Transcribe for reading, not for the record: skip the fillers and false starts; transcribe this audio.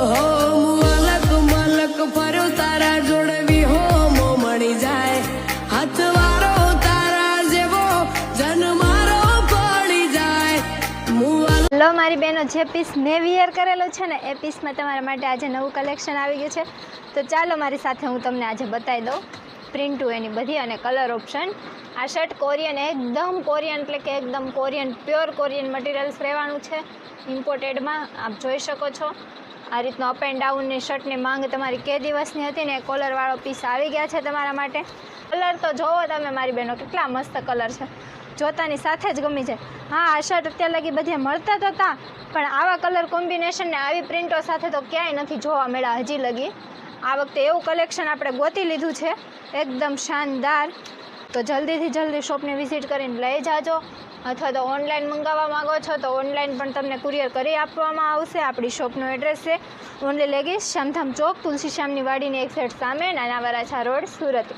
મલક મલક ફર્યો તારા જોડવી હો મળી જાય હાથવારો તારા જેવો જન મારો પડી જાય હેલો મારી બહેનો, જે પીસ મેં વિયર કરેલો છે ને એ પીસમાં તમારા માટે આજે નવું કલેક્શન આવી ગયું છે. તો ચાલો મારી સાથે હું તમને આજે બતાવી દઉં પ્રિન્ટુ એની બધી અને કલર ઓપ્શન. આ શર્ટ કોરિયન, એકદમ કોરિયન એટલે કે એકદમ કોરિયન, પ્યોર કોરિયન મટીરિયલ્સ રહેવાનું છે ઇમ્પોર્ટેડમાં. આપ જોઈ શકો છો આ રીતનો અપ એન્ડ ડાઉનની શર્ટની માંગ તમારી કે દિવસની હતી ને, કોલરવાળો પીસ આવી ગયા છે તમારા માટે. કલર તો જોવો તમે મારી બહેનો, કેટલા મસ્ત કલર છે, જોતાની સાથે જ ગમી જાય. હા, આ શર્ટ અત્યાર લગી બધે મળતા તો હતા, પણ આવા કલર કોમ્બિનેશન ને આવી પ્રિન્ટો સાથે તો ક્યાંય નથી જોવા મળ્યા હજી લગી. આ વખતે એવું કલેક્શન આપણે ગોતી લીધું છે એકદમ શાનદાર. તો જલ્દી શોપને વિઝિટ કરીને લઈ જાજો, અથવા તો ઓનલાઈન મંગાવવા માગો છો તો ઓનલાઈન પણ તમને કુરિયર કરી આપવામાં આવશે. આપણી શોપનું એડ્રેસ છે ઓનલી લેગીસ, શ્યામધામ ચોક, તુલસી શ્યામની વાડીની એક્ઝેક્ટ સામે, નાના વરાછા રોડ, સુરત.